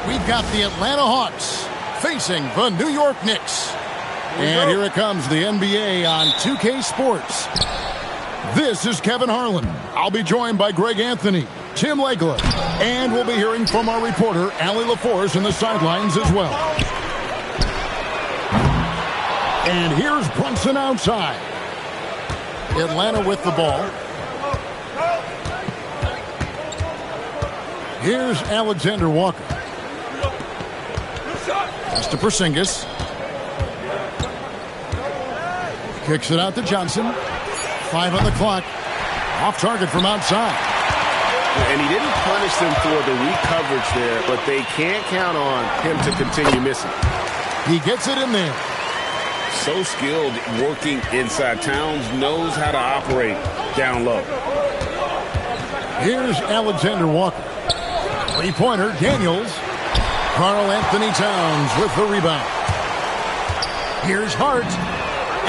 we've got the Atlanta Hawks facing the New York Knicks. And here it comes, the NBA on 2K Sports. This is Kevin Harlan. I'll be joined by Greg Anthony, Tim Legler, and we'll be hearing from our reporter, Allie LaForce, in the sidelines as well. And here's Brunson outside. Atlanta with the ball. Here's Alexander Walker. Pass to Porzingis. Kicks it out to Johnson. 5 on the clock. Off target from outside. And he didn't punish them for the weak coverage there, but they can't count on him to continue missing. He gets it in there. So skilled working inside. Towns knows how to operate down low. Here's Alexander Walker. Three-pointer, Daniels. Karl Anthony Towns with the rebound. Here's Hart.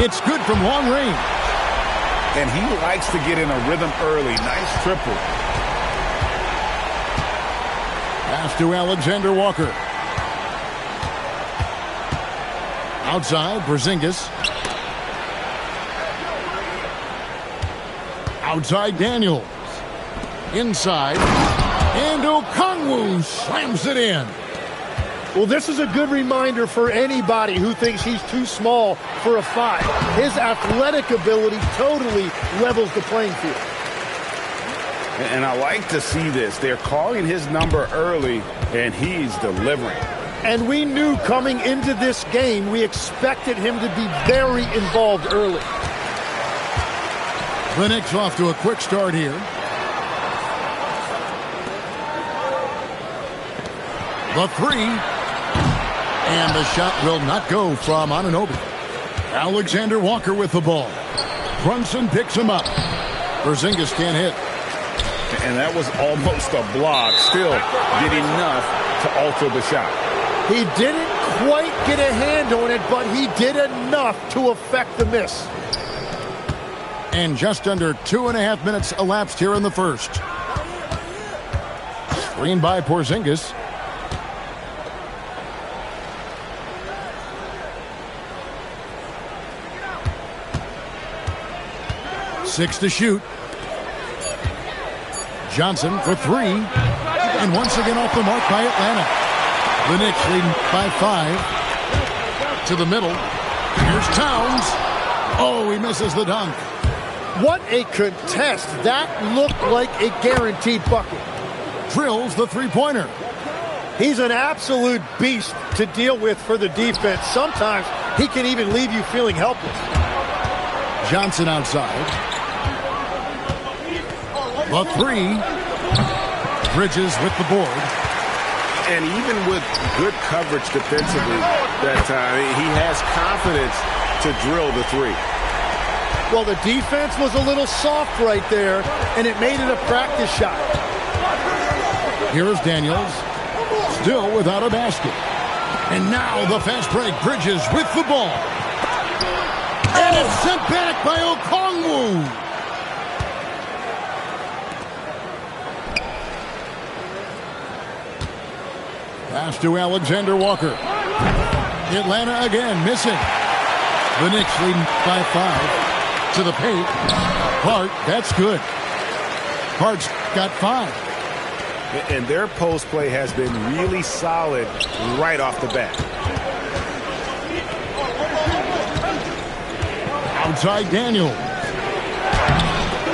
It's good from long range. And he likes to get in a rhythm early. Nice triple. Pass to Alexander Walker. Outside, Porzingis. Outside, Daniels. Inside. And Okongwu slams it in. Well, this is a good reminder for anybody who thinks he's too small for a 5. His athletic ability totally levels the playing field. And I like to see this. They're calling his number early, and he's delivering. And we knew coming into this game, we expected him to be very involved early. The Knicks off to a quick start here. The 3. And the shot will not go from Anunoby. Alexander Walker with the ball. Brunson picks him up. Porzingis can't hit. And that was almost a block. Still did enough to alter the shot. He didn't quite get a hand on it, but he did enough to affect the miss. And just under 2.5 minutes elapsed here in the first. Screen by Porzingis. Six to shoot. Johnson for 3. And once again off the mark by Atlanta. The Knicks leading by 5. To the middle. Here's Towns. Oh, he misses the dunk. What a contest. That looked like a guaranteed bucket. Drills the three-pointer. He's an absolute beast to deal with for the defense. Sometimes he can even leave you feeling helpless. Johnson outside. The 3. Bridges with the board. And even with good coverage defensively that time, he has confidence to drill the 3. Well, the defense was a little soft right there, and it made it a practice shot. Here's Daniels. Still without a basket. And now the fast break. Bridges with the ball. And it's sent back by Okongwu. Pass to Alexander Walker. Atlanta again missing. The Knicks leading by 5. To the paint. Hart, that's good. Hart's got 5. And their post play has been really solid right off the bat. Outside Daniel.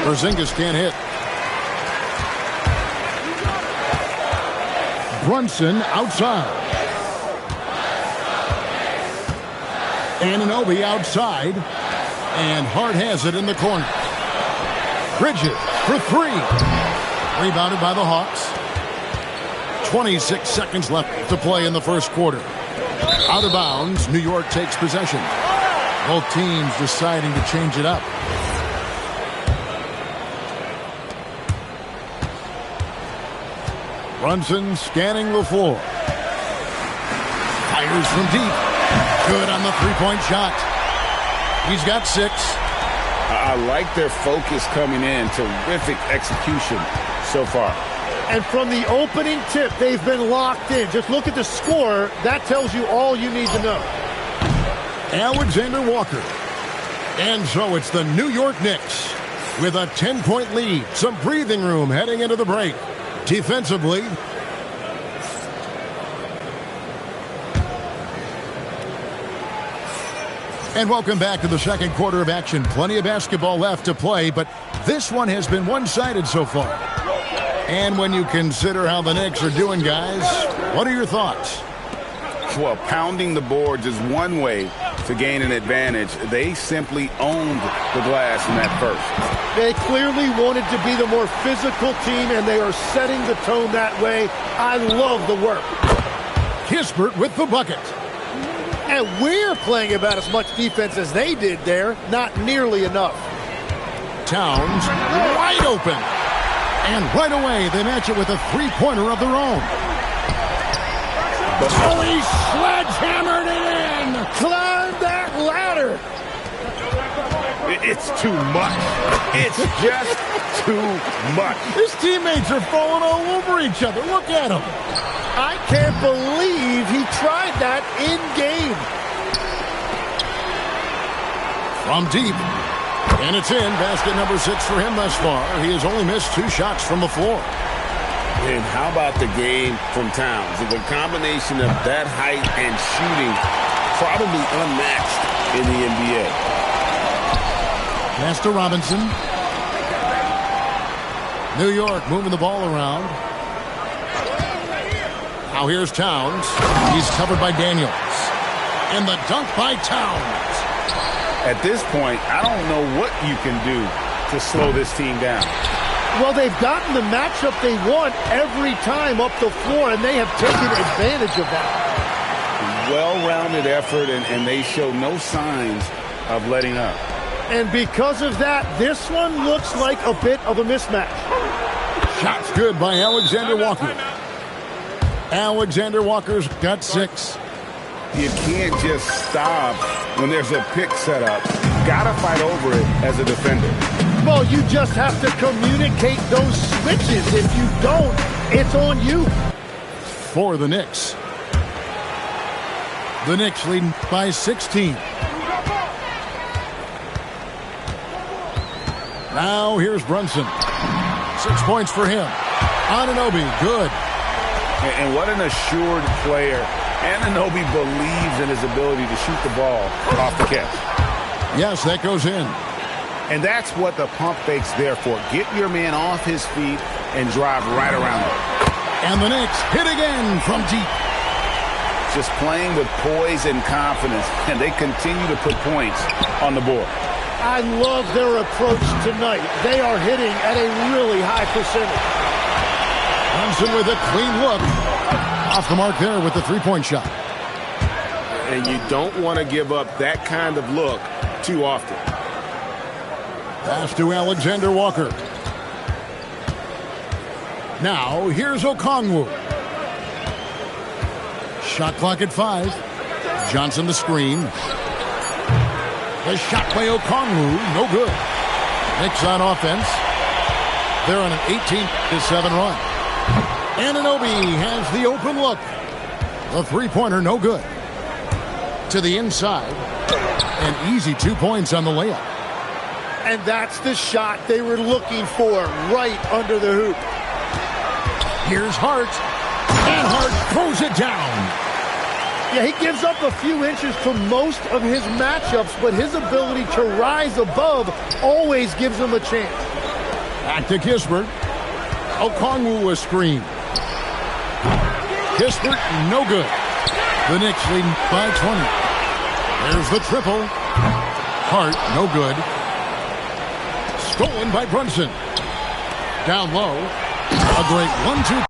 Porzingis can't hit. Brunson outside. Anunoby outside. And Hart has it in the corner. Bridges for 3. Rebounded by the Hawks. 26 seconds left to play in the first quarter. Out of bounds, New York takes possession. Both teams deciding to change it up. Brunson scanning the floor. Fires from deep. Good on the three-point shot. He's got 6. I like their focus coming in. Terrific execution so far. And from the opening tip, they've been locked in. Just look at the score. That tells you all you need to know. Alexander Walker. And so it's the New York Knicks with a 10-point lead. Some breathing room heading into the break. Defensively, and welcome back to the second quarter of action. Plenty of basketball left to play, but this one has been one-sided so far. And when you consider how the Knicks are doing, guys, what are your thoughts? Well, pounding the boards is one way to gain an advantage. They simply owned the glass in that first. They clearly wanted to be the more physical team, and they are setting the tone that way. I love the work. Kispert with the bucket. And we're playing about as much defense as they did there. Not nearly enough. Towns wide open. And right away, they match it with a three-pointer of their own. Oh, he sledgehammered it in! Climb that ladder! It's too much. It's just too much. His teammates are falling all over each other. Look at him. I can't believe he tried that in game. From deep. And it's in. Basket number 6 for him thus far. He has only missed 2 shots from the floor. And how about the game from Towns? The combination of that height and shooting, probably unmatched in the NBA. Pass to Robinson. New York moving the ball around. Now here's Towns. He's covered by Daniels. And the dunk by Towns. At this point, I don't know what you can do to slow this team down. Well, they've gotten the matchup they want every time up the floor, and they have taken advantage of that. Well-rounded effort, and they show no signs of letting up. And because of that, this one looks like a bit of a mismatch. Shots good by Alexander Walker. Alexander Walker's got 6. You can't just stop when there's a pick set up. Gotta fight over it as a defender. Well, you just have to communicate those switches. If you don't, it's on you. For the Knicks. The Knicks leading by 16. Now here's Brunson. 6 points for him. Anunoby, good. And what an assured player. Anunoby believes in his ability to shoot the ball off the catch. Yes, that goes in. And that's what the pump fake's there for. Get your man off his feet and drive right around him. And the Knicks hit again from deep. Just playing with poise and confidence, and they continue to put points on the board. I love their approach tonight. They are hitting at a really high percentage. Brunson with a clean look. Off the mark there with the three-point shot. And you don't want to give up that kind of look too often. Pass to Alexander Walker. Now, here's Okongwu. Shot clock at 5. Johnson the screen. The shot by Okongwu, no good. Knicks on offense. They're on an 18-7 run. Anunoby has the open look. The three-pointer, no good. To the inside. And easy 2 points on the layup. And that's the shot they were looking for, right under the hoop. Here's Hart. And Hart throws it down. Yeah, he gives up a few inches to most of his matchups, but his ability to rise above always gives him a chance. Back to Kispert. Okongwu a screen. Kispert, no good. The Knicks leading by 20. There's the triple. Hart, no good. Stolen by Brunson. Down low. A great 1-2.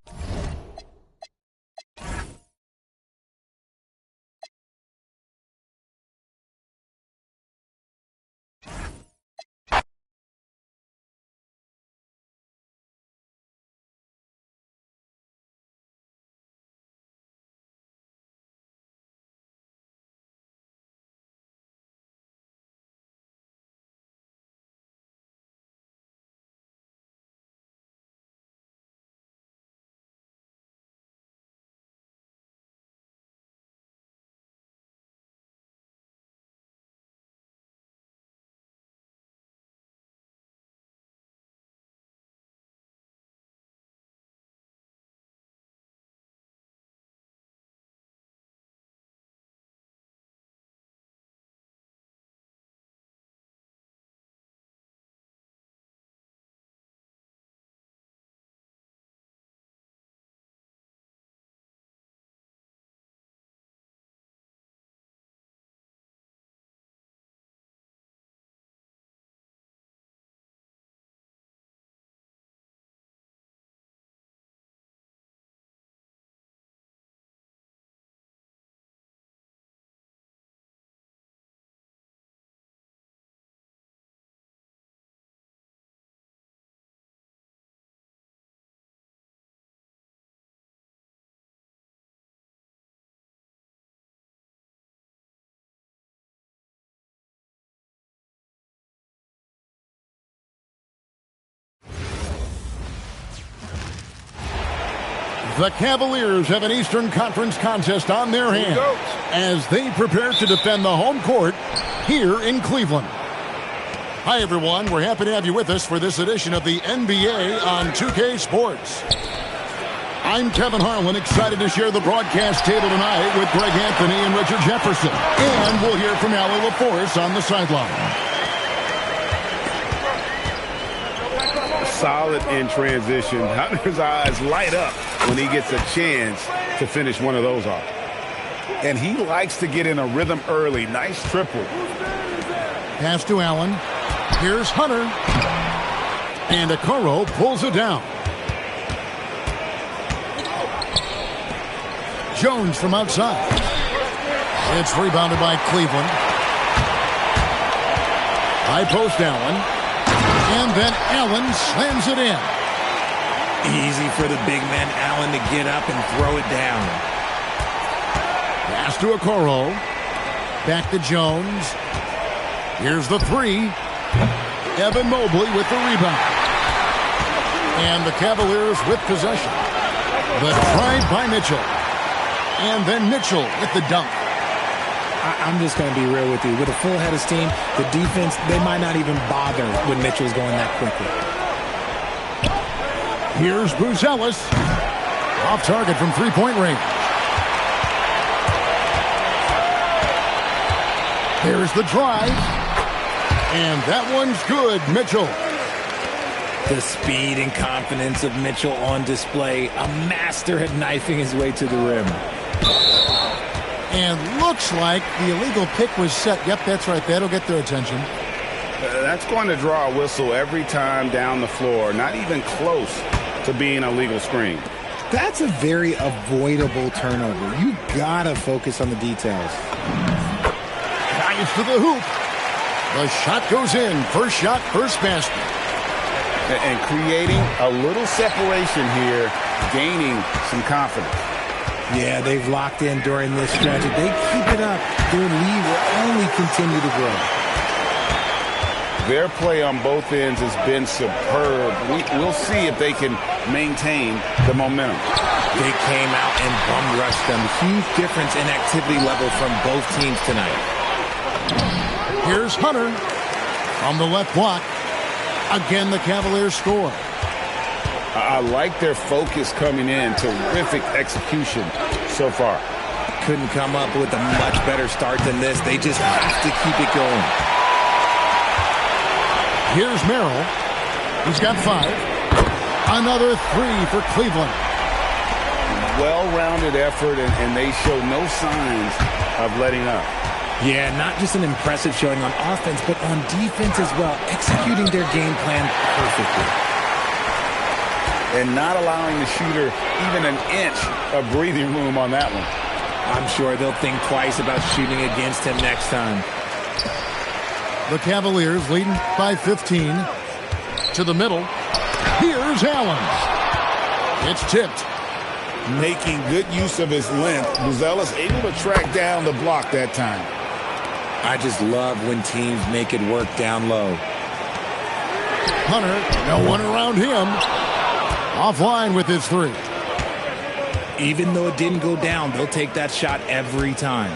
The Cavaliers have an Eastern Conference contest on their hands as they prepare to defend the home court here in Cleveland. Hi, everyone. We're happy to have you with us for this edition of the NBA on 2K Sports. I'm Kevin Harlan, excited to share the broadcast table tonight with Greg Anthony and Richard Jefferson. And we'll hear from Allie LaForce on the sideline. Solid in transition. Hunter's eyes light up when he gets a chance to finish one of those off. And he likes to get in a rhythm early. Nice triple. Pass to Allen. Here's Hunter. And Okoro pulls it down. Jones from outside. It's rebounded by Cleveland. High post Allen. And then Allen slams it in. Easy for the big man Allen to get up and throw it down. Pass to Okoro. Back to Jones. Here's the three. Evan Mobley with the rebound. And the Cavaliers with possession. The drive by Mitchell. And then Mitchell with the dunk. I'm just going to be real with you. With a full head of steam, the defense, they might not even bother when Mitchell's going that quickly. Here's Buzelis. Off target from three-point range. There's the drive. And that one's good, Mitchell. The speed and confidence of Mitchell on display. A master at knifing his way to the rim. And looks like the illegal pick was set. Yep, that's right. That'll get their attention. That's going to draw a whistle every time down the floor. Not even close to being a legal screen. That's a very avoidable turnover. You got to focus on the details. Drives to the hoop. The shot goes in. First shot, first basket. And creating a little separation here, gaining some confidence. Yeah, they've locked in during this stretch. If they keep it up, their lead will only continue to grow. Their play on both ends has been superb. We'll see if they can maintain the momentum. They came out and bum rushed them. Huge difference in activity level from both teams tonight. Here's Hunter on the left block. Again, the Cavaliers score. I like their focus coming in. Terrific execution so far. Couldn't come up with a much better start than this. They just have to keep it going. Here's Merrill. He's got 5. Another 3 for Cleveland. Well-rounded effort, and they show no signs of letting up. Yeah, not just an impressive showing on offense, but on defense as well, executing their game plan perfectly. And not allowing the shooter even an inch of breathing room on that one. I'm sure they'll think twice about shooting against him next time. The Cavaliers leading by 15. To the middle. Here's Allen. It's tipped. Making good use of his length. Buzelis able to track down the block that time. I just love when teams make it work down low. Hunter, no one around him. Offline with his 3. Even though it didn't go down, they'll take that shot every time.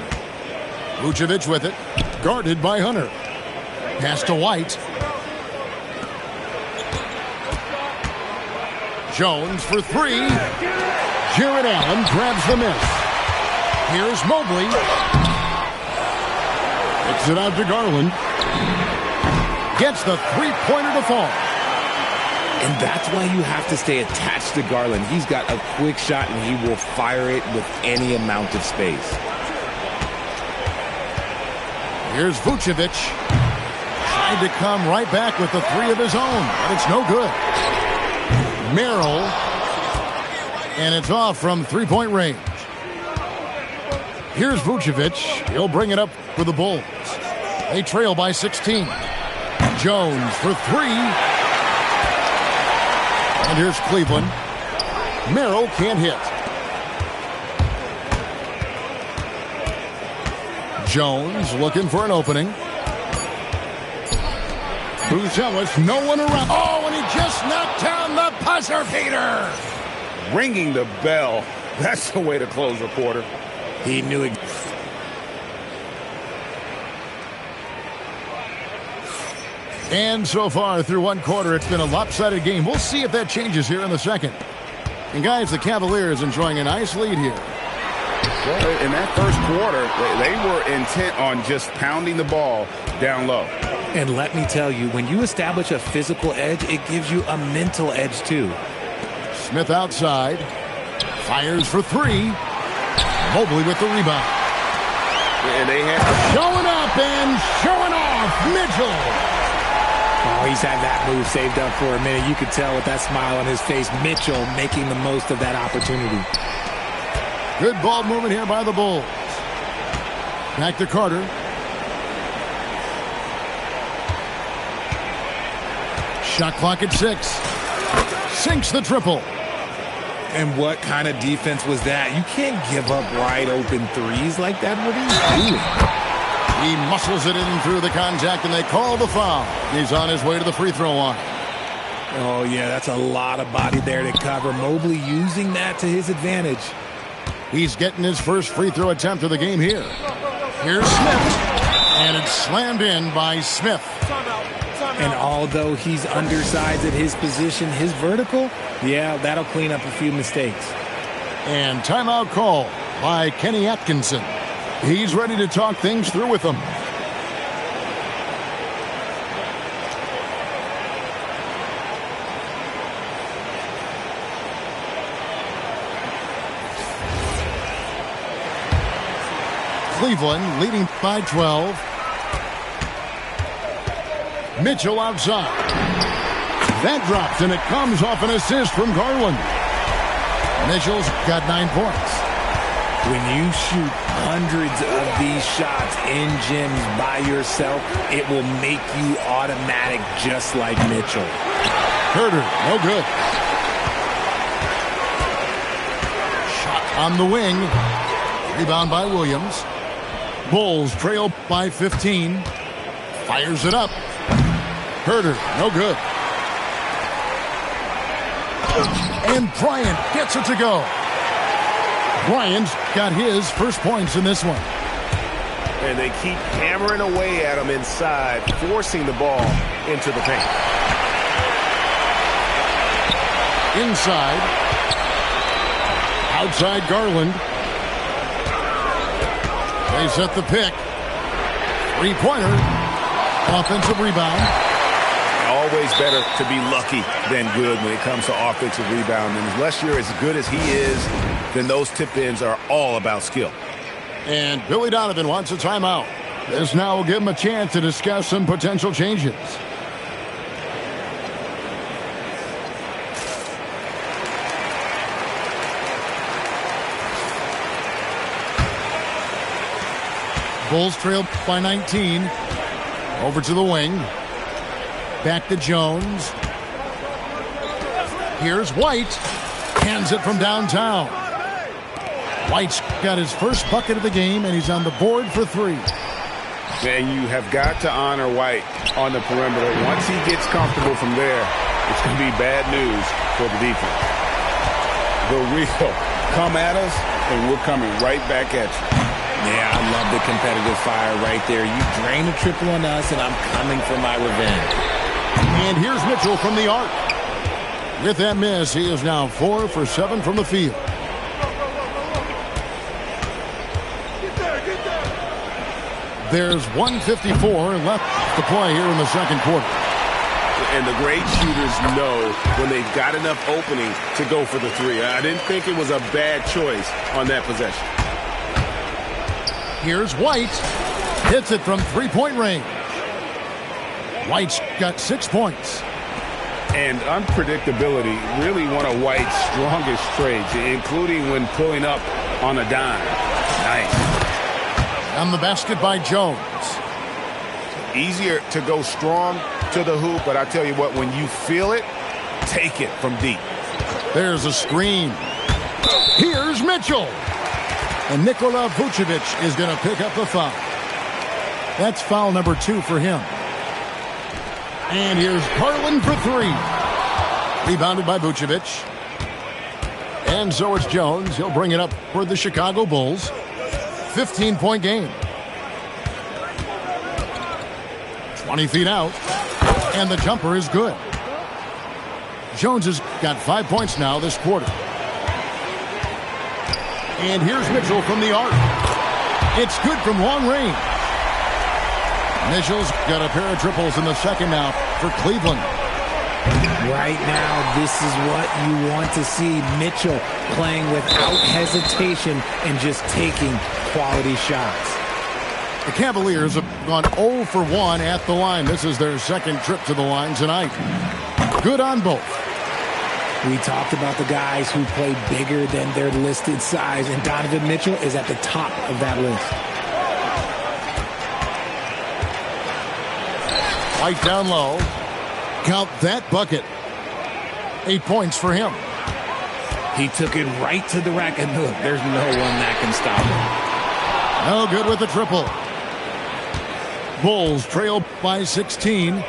Vucevic with it. Guarded by Hunter. Pass to White. Jones for 3. Jarrett Allen grabs the miss. Here's Mobley. Kicks it out to Garland. Gets the three-pointer to fall. And that's why you have to stay attached to Garland. He's got a quick shot, and he will fire it with any amount of space. Here's Vucevic. Tried to come right back with the 3 of his own, but it's no good. Merrill. And it's off from three-point range. Here's Vucevic. He'll bring it up for the Bulls. They trail by 16. Jones for 3. And here's Cleveland. Merrill can't hit. Jones looking for an opening. Buzelis, no one around. Oh, and he just knocked down the buzzer beater. ringing the bell. That's the way to close a quarter. He knew it. And so far through one quarter, it's been a lopsided game. We'll see if that changes here in the second. And guys, the Cavaliers enjoying a nice lead here. Well, in that first quarter, they were intent on just pounding the ball down low. And let me tell you, when you establish a physical edge, it gives you a mental edge too. Smith outside. Fires for three. Mobley with the rebound. And they have Showing up and showing off. Mitchell. Oh, he's had that move saved up for a minute. You could tell with that smile on his face, Mitchell making the most of that opportunity. Good ball movement here by the Bulls. Back to Carter. Shot clock at 6. Sinks the triple. And what kind of defense was that? You can't give up wide open threes like that. What are you doing? He muscles it in through the contact, and they call the foul. He's on his way to the free throw line. Oh, yeah, that's a lot of body there to cover. Mobley using that to his advantage. He's getting his first free throw attempt of the game here. Here's Smith. And it's slammed in by Smith. And although he's undersized at his position, his vertical, yeah, that'll clean up a few mistakes. And timeout call by Kenny Atkinson. He's ready to talk things through with them. Cleveland leading by 12. Mitchell outside. That drops, and it comes off an assist from Garland. Mitchell's got 9 points. When you shoot hundreds of these shots in gyms by yourself, it will make you automatic just like Mitchell. Herter, no good. Shot on the wing. Rebound by Williams. Bulls trail by 15. Fires it up. Herter, no good. And Bryant gets it to go. Bryant's got his first points in this one. And they keep hammering away at him inside, forcing the ball into the paint. Inside. Outside Garland. They set the pick. Three-pointer. Offensive rebound. Always better to be lucky than good when it comes to offensive rebound. And unless you're as good as he is, then those tip-ins are all about skill. And Billy Donovan wants a timeout. This now will give him a chance to discuss some potential changes. Bulls trail by 19. Over to the wing. Back to Jones. Here's White. Hands it from downtown. White's got his first bucket of the game, and he's on the board for 3. And you have got to honor White on the perimeter. Once he gets comfortable from there, it's going to be bad news for the defense. The real come at us, and we're coming right back at you. Yeah, I love the competitive fire right there. You drain a triple on us, and I'm coming for my revenge. And here's Mitchell from the arc. With that miss, he is now 4 for 7 from the field. There's 1:54 left to play here in the second quarter. And the great shooters know when they've got enough opening to go for the 3. I didn't think it was a bad choice on that possession. Here's White. Hits it from three-point range. White's got 6 points. And unpredictability, really one of White's strongest traits, including when pulling up on a dime. Nice. On the basket by Jones. Easier to go strong to the hoop, but I tell you what, when you feel it, take it from deep. There's a screen. Here's Mitchell. And Nikola Vucevic is going to pick up the foul. That's foul number 2 for him. And here's Garland for 3. Rebounded by Vucevic. And so it's Jones. He'll bring it up for the Chicago Bulls. 15-point game. 20 feet out. And the jumper is good. Jones has got 5 points now this quarter. And here's Mitchell from the arc. It's good from long range. Mitchell's got a pair of triples in the second now for Cleveland. Right now, this is what you want to see. Mitchell playing without hesitation and just taking quality shots. The Cavaliers have gone 0 for 1 at the line. This is their second trip to the line tonight. Good on both. We talked about the guys who play bigger than their listed size, and Donovan Mitchell is at the top of that list. White down low. Count that bucket. 8 points for him. He took it right to the rack, and look, there's no one that can stop him. No good with the triple. Bulls trail by 16.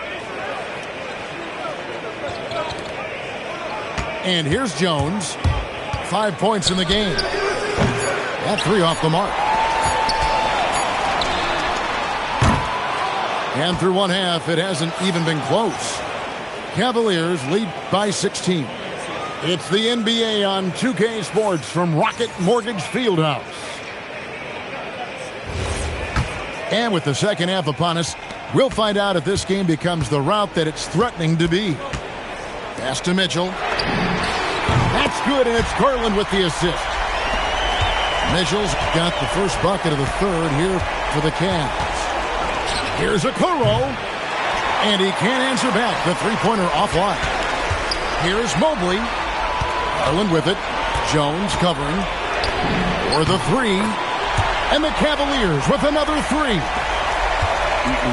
And here's Jones. 5 points in the game. That three off the mark. And through one half, it hasn't even been close. Cavaliers lead by 16. It's the NBA on 2K Sports from Rocket Mortgage Fieldhouse. And with the second half upon us, we'll find out if this game becomes the route that it's threatening to be. Pass to Mitchell. That's good, and it's Garland with the assist. Mitchell's got the first bucket of the third here for the Cavs. Here's Okoro, and he can't answer back. The three-pointer offline. Here's Mobley. Garland with it. Jones covering for the three. And the Cavaliers with another three.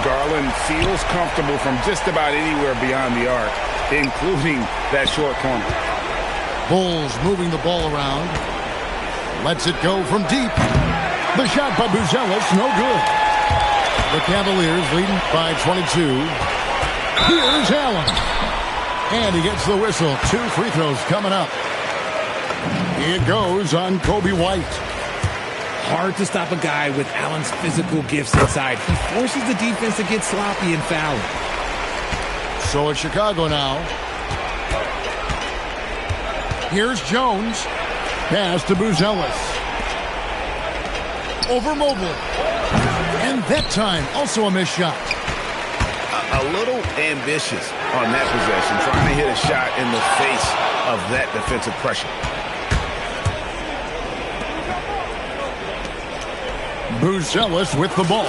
Garland feels comfortable from just about anywhere beyond the arc, including that short corner. Bulls moving the ball around. Lets it go from deep. The shot by Buzelis, no good. The Cavaliers leading by 22. Here's Allen. And he gets the whistle. 2 free throws coming up. It goes on Kobe White. Hard to stop a guy with Allen's physical gifts inside. He forces the defense to get sloppy and foul. So it's Chicago now. Here's Jones. Pass to Buzelis. Over Mobley. And that time, also a missed shot. A little ambitious on that possession, trying to hit a shot in the face of that defensive pressure. Buzelis with the ball.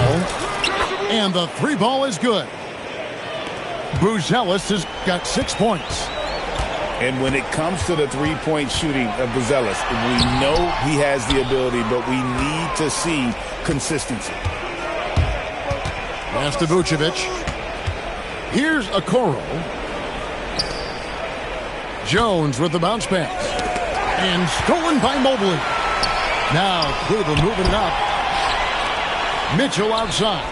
And the three ball is good. Buzelis has got 6 points. And when it comes to the three-point shooting of Buzelis, we know he has the ability, but we need to see consistency. Pass to Vucevic. Here's Okoro. Jones with the bounce pass. And stolen by Mobley. Now Cleveland moving it up. Mitchell outside.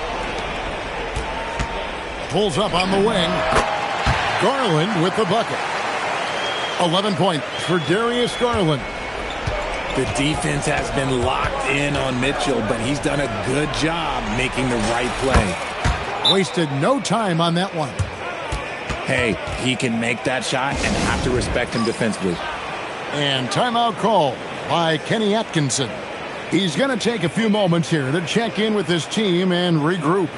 Pulls up on the wing. Garland with the bucket. 11 points for Darius Garland. The defense has been locked in on Mitchell, but he's done a good job making the right play. Wasted no time on that one. Hey, he can make that shot and have to respect him defensively. And timeout call by Kenny Atkinson. He's going to take a few moments here to check in with his team and regroup.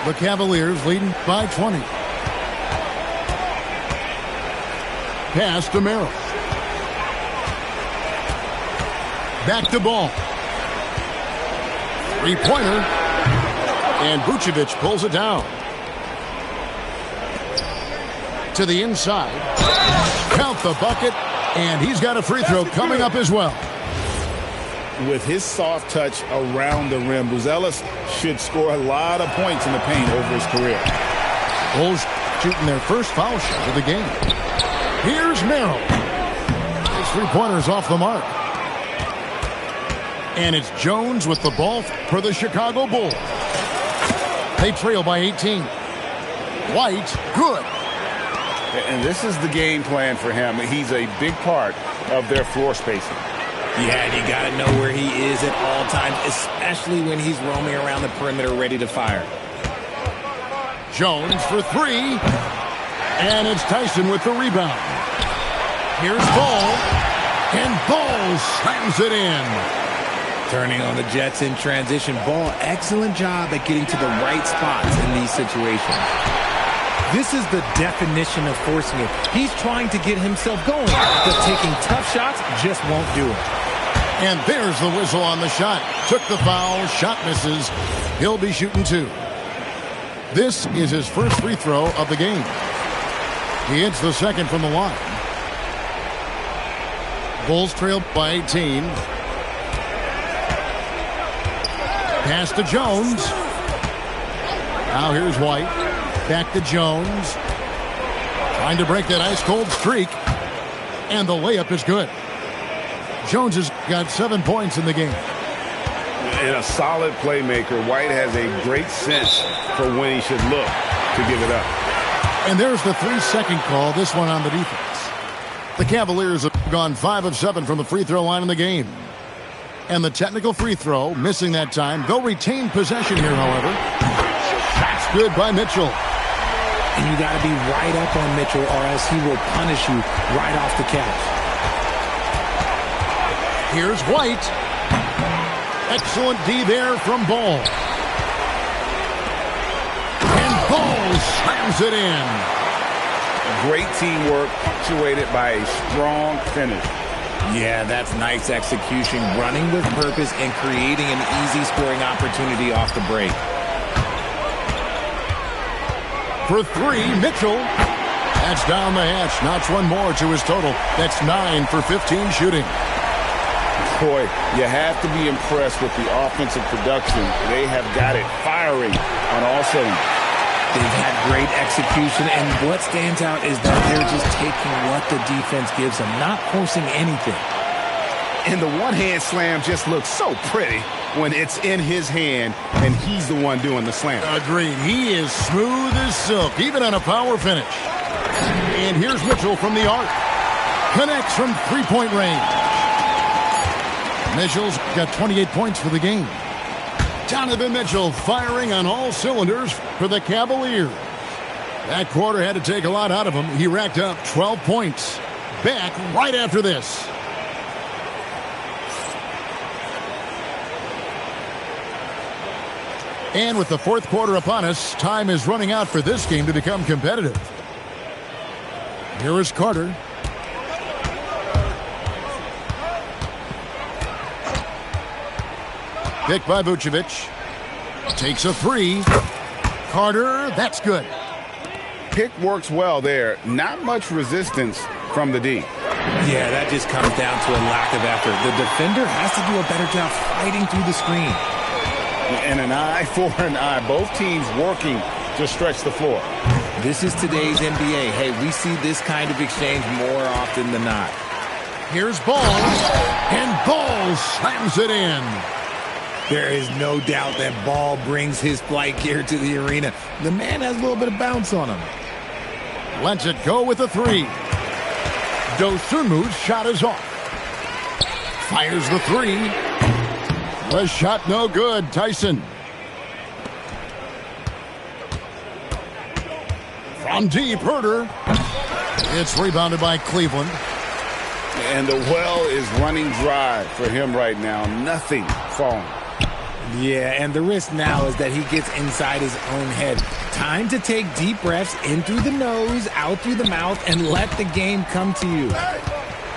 The Cavaliers leading by 20. Pass to Merrill. Back to ball. Three-pointer. And Vucevic pulls it down. To the inside. Count the bucket. And he's got a free throw coming up as well. with his soft touch around the rim, Buzelis should score a lot of points in the paint over his career. Bulls shooting their first foul shot of the game. Here's Merrill. His three-pointer's off the mark. And it's Jones with the ball for the Chicago Bulls. They trail by 18. White, good. And this is the game plan for him. He's a big part of their floor spacing. Yeah, and you got to know where he is at all times, especially when he's roaming around the perimeter ready to fire. Jones for three. And it's Tyson with the rebound. Here's Ball. And Ball slams it in. Turning on the Jets in transition. Ball, excellent job at getting to the right spots in these situations. This is the definition of forcing it. He's trying to get himself going, but taking tough shots just won't do it. And there's the whistle on the shot. Took the foul, shot misses. He'll be shooting two. This is his first free throw of the game. He hits the second from the line. Bulls trail by 18. Pass to Jones. Now here's White. Back to Jones. Trying to break that ice-cold streak. And the layup is good. Jones has got 7 points in the game. And a solid playmaker. White has a great sense for when he should look to give it up. And there's the 3-second call, this one on the defense. The Cavaliers have gone 5 of 7 from the free throw line in the game. And the technical free throw, missing that time. They'll retain possession here, however. That's good by Mitchell. And you got to be right up on Mitchell or else he will punish you right off the catch. Here's White. Excellent D there from Ball. And Ball slams it in. Great teamwork, punctuated by a strong finish. Yeah, that's nice execution, running with purpose and creating an easy scoring opportunity off the break. For three, Mitchell. That's down the hatch. Notch one more to his total. That's 9 for 15 shooting. Boy, you have to be impressed with the offensive production. They have got it firing on all cylinders. They've had great execution, and what stands out is that they're just taking what the defense gives them, not forcing anything. And the one-hand slam just looks so pretty when it's in his hand, and he's the one doing the slam. Agreed. He is smooth as silk, even on a power finish. And here's Mitchell from the arc. Connects from three-point range. Mitchell's got 28 points for the game. Donovan Mitchell firing on all cylinders for the Cavaliers. That quarter had to take a lot out of him. He racked up 12 points. Back right after this. And with the fourth quarter upon us, time is running out for this game to become competitive. Here is Carter. Picked by Vucevic. Takes a three. Carter, that's good. Pick works well there. Not much resistance from the D. Yeah, that just comes down to a lack of effort. The defender has to do a better job fighting through the screen. And an eye for an eye. Both teams working to stretch the floor. This is today's NBA. Hey, we see this kind of exchange more often than not. Here's Ball. And Ball slams it in. There is no doubt that Ball brings his flight gear to the arena. The man has a little bit of bounce on him. Lets it go with a three. Dosunmu's shot is off. Fires the three. The shot no good. Tyson. From deep, Herter. It's rebounded by Cleveland. And the well is running dry for him right now. Nothing falling. Yeah, and the risk now is that he gets inside his own head. Time to take deep breaths in through the nose, out through the mouth, and let the game come to you.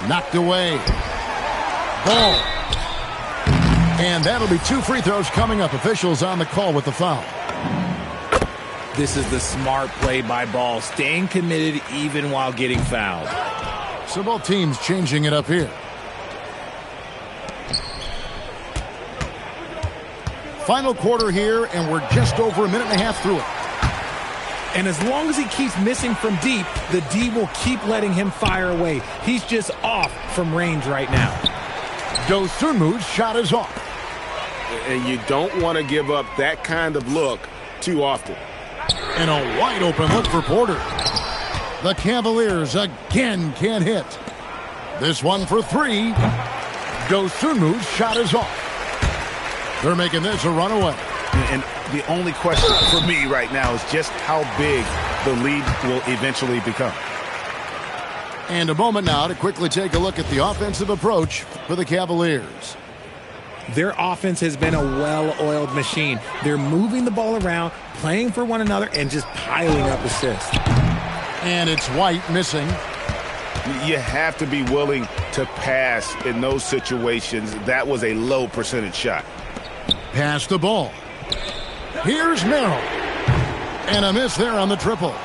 Knocked away. Ball. And that'll be 2 free throws coming up. Officials on the call with the foul. This is the smart play by Ball, staying committed even while getting fouled. So both teams changing it up here. Final quarter here, and we're just over a minute and a half through it. And as long as he keeps missing from deep, the D will keep letting him fire away. He's just off from range right now. Dosunmu's shot is off. And you don't want to give up that kind of look too often. And a wide open look for Porter. The Cavaliers again can't hit. This one for three. Dosunmu's shot is off. They're making this a runaway. And the only question for me right now is just how big the lead will eventually become. And a moment now to quickly take a look at the offensive approach for the Cavaliers. Their offense has been a well-oiled machine. They're moving the ball around, playing for one another, and just piling up assists. And it's White missing. You have to be willing to pass in those situations. That was a low percentage shot. Pass the ball. Here's Merrill. And a miss there on the triple.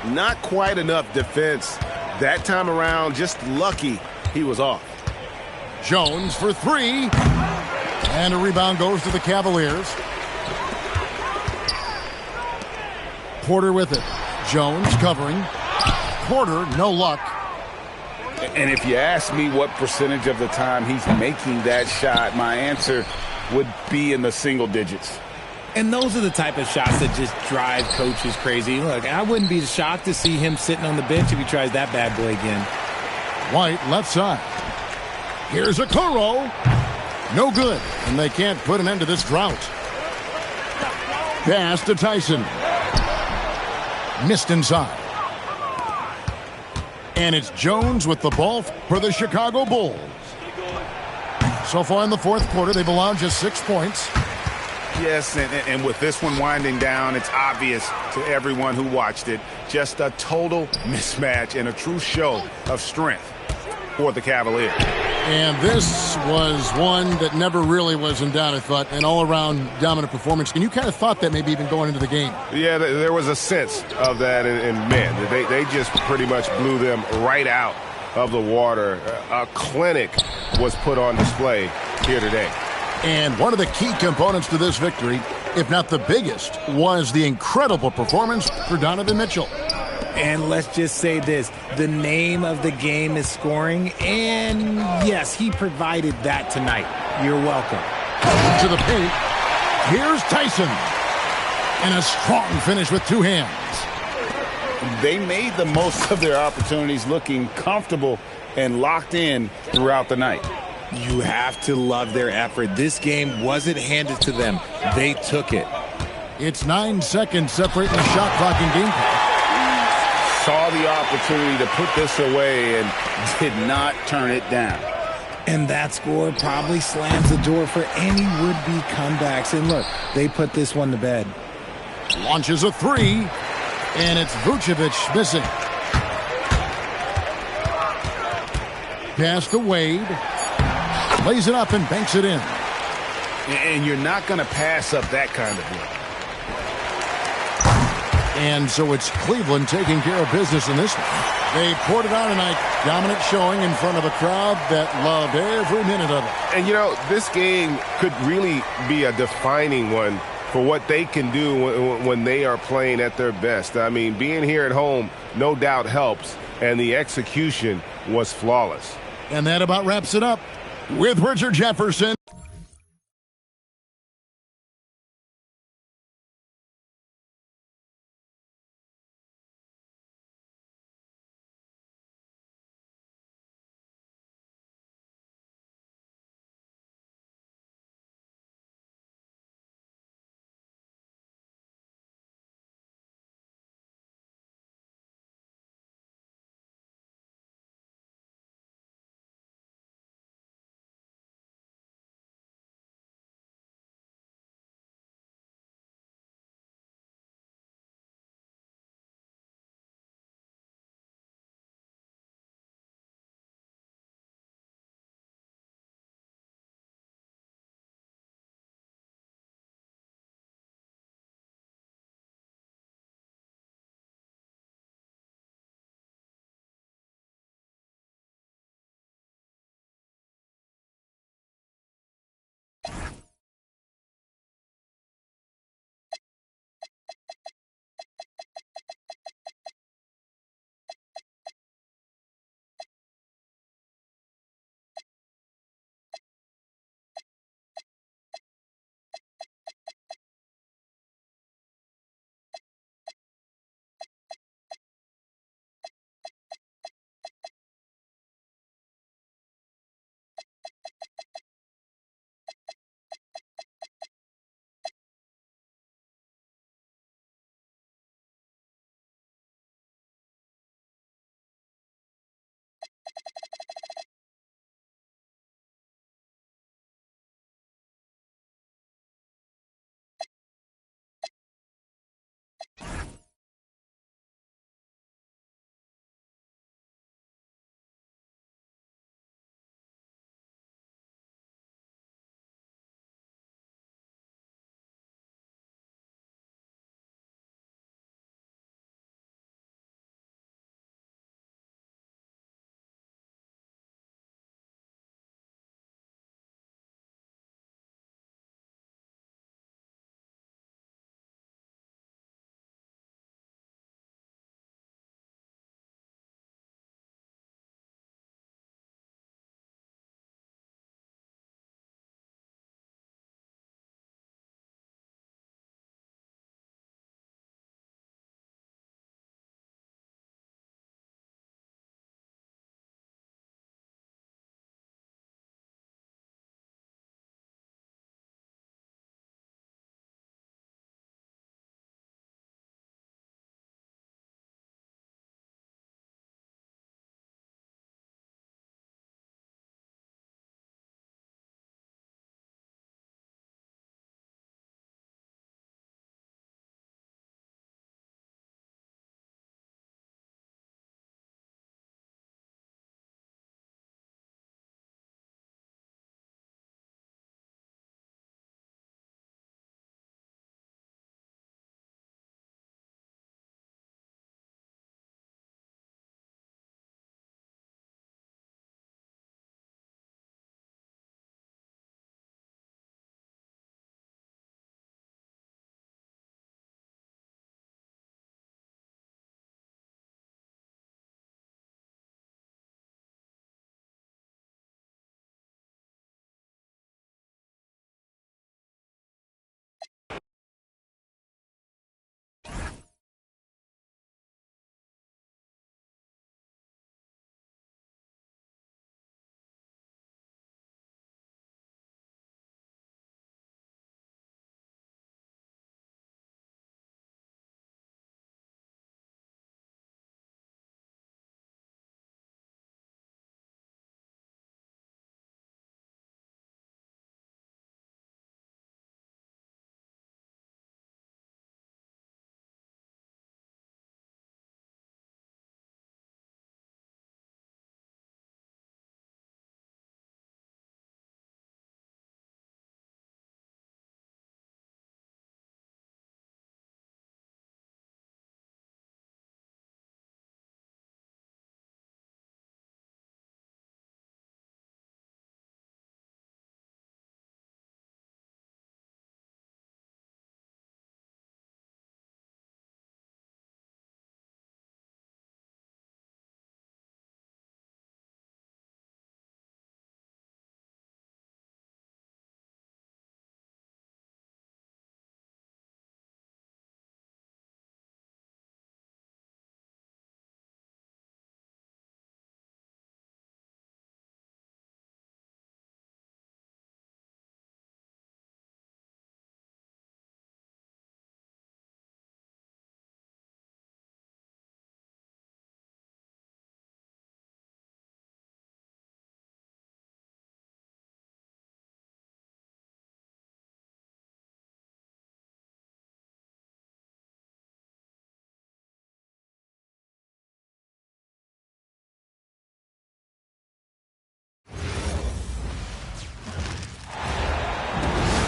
Not quite enough defense that time around. Just lucky he was off. Jones for three. And a rebound goes to the Cavaliers. Porter with it. Jones covering. Porter, no luck. And if you ask me what percentage of the time he's making that shot, my answer would be in the single digits. And those are the type of shots that just drive coaches crazy. Look, I wouldn't be shocked to see him sitting on the bench if he tries that bad boy again. White left side. Here's a Okoro. No good. And they can't put an end to this drought. Pass to Tyson. Missed inside. And it's Jones with the ball for the Chicago Bulls. So far in the fourth quarter, they've allowed just 6 points. Yes, and with this one winding down, it's obvious to everyone who watched it. Just a total mismatch and a true show of strength for the Cavaliers. And this was one that never really was in doubt, I thought, an all-around dominant performance. And you kind of thought that maybe even going into the game. Yeah, there was a sense of that, and man, they just pretty much blew them right out of the water. A clinic was put on display here today. And one of the key components to this victory, if not the biggest, was the incredible performance for Donovan Mitchell. And let's just say this, the name of the game is scoring, and yes, he provided that tonight. You're welcome. To the paint. Here's Tyson. And a strong finish with two hands. They made the most of their opportunities, looking comfortable and locked in throughout the night. You have to love their effort. This game wasn't handed to them. They took it. It's 9 seconds separating the shot clock and game clock. Saw the opportunity to put this away and did not turn it down. And that score probably slams the door for any would-be comebacks. And look, they put this one to bed. Launches a three, and it's Vucevic missing. Pass to Wade. Lays it up and banks it in. And you're not going to pass up that kind of look. And so it's Cleveland taking care of business in this one. They poured it on tonight. Dominant showing in front of a crowd that loved every minute of it. And, you know, this game could really be a defining one for what they can do when they are playing at their best. I mean, being here at home no doubt helps, and the execution was flawless. And that about wraps it up. With Richard Jefferson.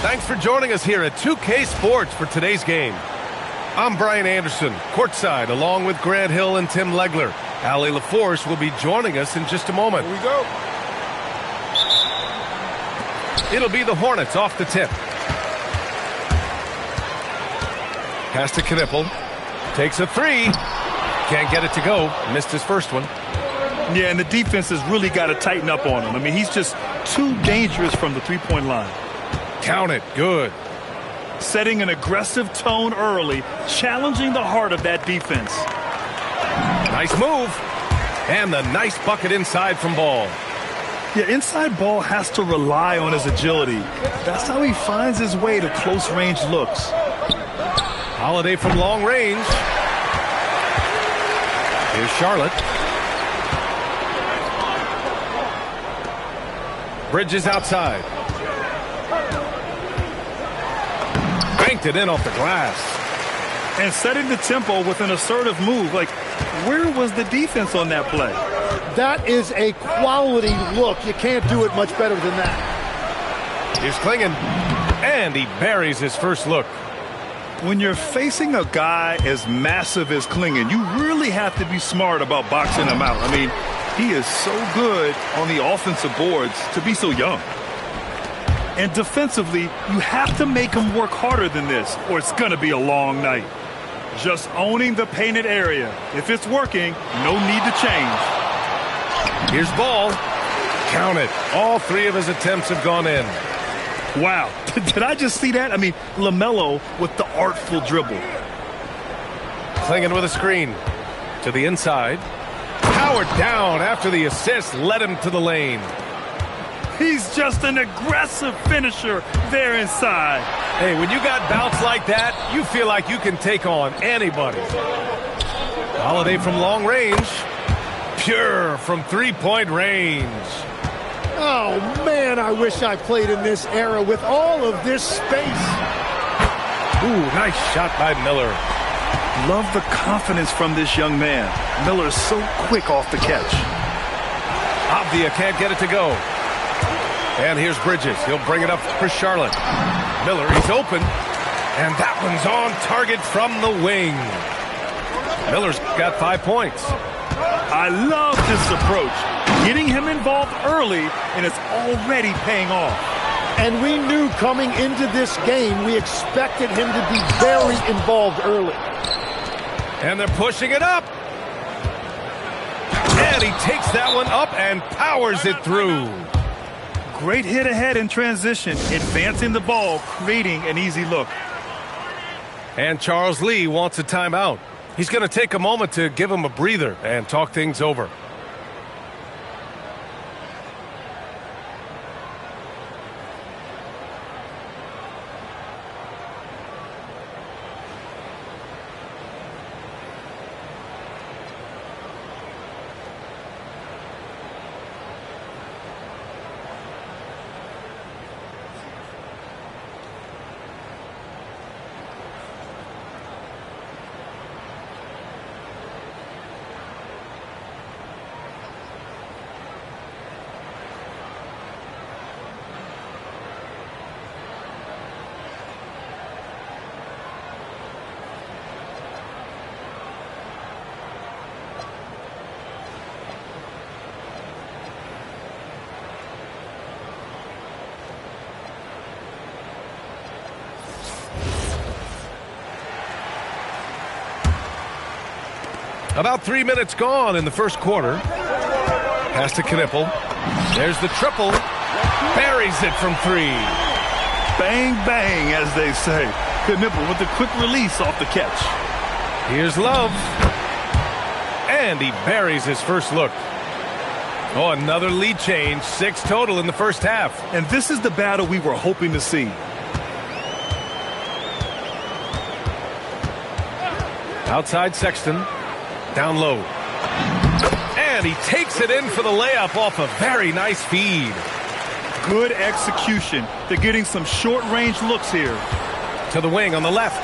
Thanks for joining us here at 2K Sports for today's game. I'm Brian Anderson, courtside, along with Grant Hill and Tim Legler. Allie LaForce will be joining us in just a moment. Here we go. It'll be the Hornets off the tip. Pass to Knipple. Takes a three. Can't get it to go. Missed his first one. Yeah, and the defense has really got to tighten up on him. I mean, he's just too dangerous from the three-point line. Count it. Good. Setting an aggressive tone early, challenging the heart of that defense. Nice move. And the nice bucket inside from Ball. Yeah, inside Ball has to rely on his agility. That's how he finds his way to close-range looks. Holiday from long range. Here's Charlotte. Bridges outside. Banked it in off the glass. And setting the tempo with an assertive move. Like, where was the defense on that play? That is a quality look. You can't do it much better than that. Here's Klingon. And he buries his first look. When you're facing a guy as massive as Klingon, you really have to be smart about boxing him out. I mean, he is so good on the offensive boards to be so young. And defensively, you have to make him work harder than this, or it's going to be a long night. Just owning the painted area. If it's working, no need to change. Here's Ball. Count it. All three of his attempts have gone in. Wow. Did I just see that? I mean, LaMelo with the artful dribble. Klingon with a screen. To the inside. Powered down after the assist led him to the lane. He's just an aggressive finisher there inside. Hey, when you got bounce like that, you feel like you can take on anybody. Holiday from long range. Pure from three-point range. Oh, man, I wish I played in this era with all of this space. Ooh, nice shot by Miller. Love the confidence from this young man. Miller's so quick off the catch. Avdia can't get it to go. And here's Bridges. He'll bring it up for Charlotte. Miller, he's open. And that one's on target from the wing. Miller's got 5 points. I love this approach. Getting him involved early, and it's already paying off. And we knew coming into this game, we expected him to be very involved early. And they're pushing it up. And he takes that one up and powers it through. Great hit ahead in transition, advancing the ball, creating an easy look. And Charles Lee wants a timeout. He's going to take a moment to give him a breather and talk things over. About 3 minutes gone in the first quarter. Pass to Knipple. There's the triple. Buries it from three. Bang, bang, as they say. Knipple with the quick release off the catch. Here's Love. And he buries his first look. Oh, another lead change. 6 total in the first half. And this is the battle we were hoping to see. Outside Sexton. Down low. And he takes it in for the layup off a very nice feed. Good execution. They're getting some short-range looks here. To the wing on the left.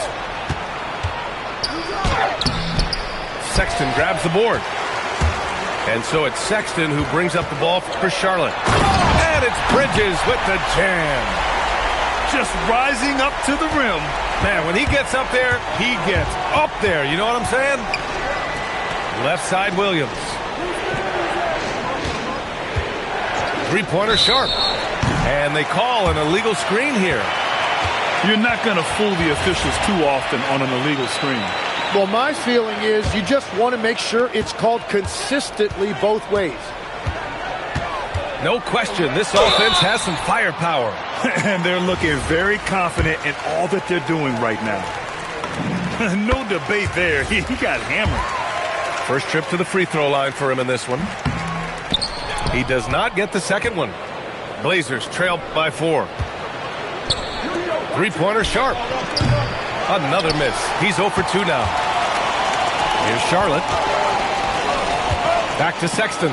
Sexton grabs the board. And so it's Sexton who brings up the ball for Charlotte. And it's Bridges with the jam. just rising up to the rim. Man, when he gets up there, he gets up there. You know what I'm saying? Left side Williams. Three-pointer sharp. And they call an illegal screen here. You're not going to fool the officials too often on an illegal screen. Well, my feeling is you just want to make sure it's called consistently both ways. No question, this offense has some firepower. And they're looking very confident in all that they're doing right now. No debate there. He got hammered. First trip to the free throw line for him in this one. He does not get the second one. Blazers trail by 4. Three-pointer sharp. Another miss. He's 0 for 2 now. Here's Charlotte. Back to Sexton.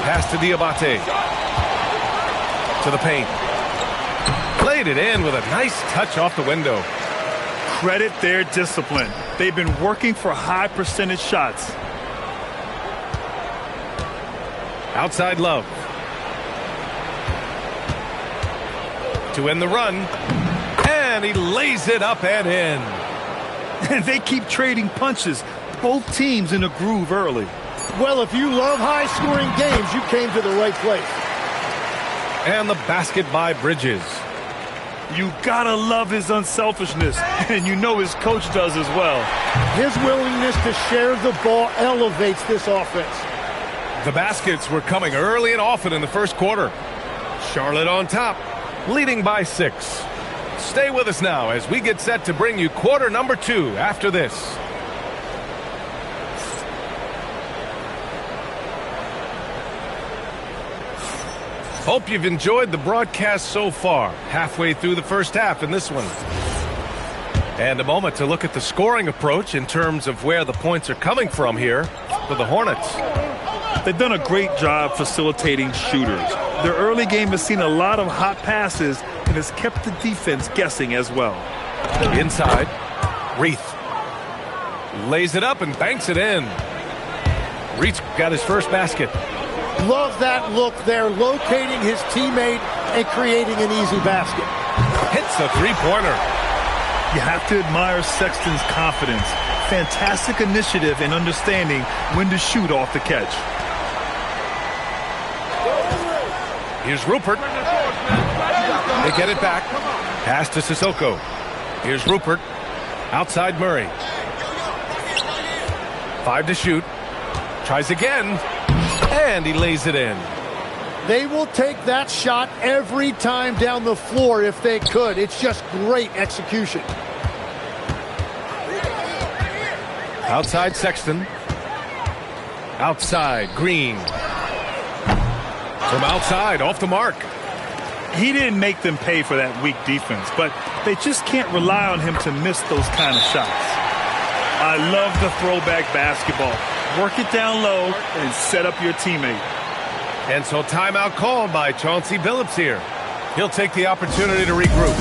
Pass to Diabate. To the paint. Played it in with a nice touch off the window. Credit their discipline. They've been working for high percentage shots. Outside Love. To end the run. And he lays it up and in. And they keep trading punches. Both teams in a groove early. Well, if you love high-scoring games, you came to the right place. And the basket by Bridges. You gotta love his unselfishness, and you know his coach does as well. His willingness to share the ball elevates this offense. The baskets were coming early and often in the first quarter. Charlotte on top, leading by 6. Stay with us now as we get set to bring you quarter number 2 after this. Hope you've enjoyed the broadcast so far. Halfway through the first half in this one. And a moment to look at the scoring approach in terms of where the points are coming from here for the Hornets. They've done a great job facilitating shooters. Their early game has seen a lot of hot passes and has kept the defense guessing as well. Inside, Reith lays it up and banks it in. Reith got his first basket. Love that look there, locating his teammate and creating an easy basket. Hits a three-pointer. You have to admire Sexton's confidence. Fantastic initiative in understanding when to shoot off the catch. Here's Rupert. They get it back. Pass to Sissoko. Here's Rupert. Outside Murray. 5 to shoot. Tries again. And he lays it in. They will take that shot every time down the floor if they could. It's just great execution. Outside Sexton. Outside Green. From outside, off the mark. He didn't make them pay for that weak defense, but they just can't rely on him to miss those kind of shots. I love the throwback basketball. Work it down low and set up your teammate. And so timeout called by Chauncey Billups here. He'll take the opportunity to regroup.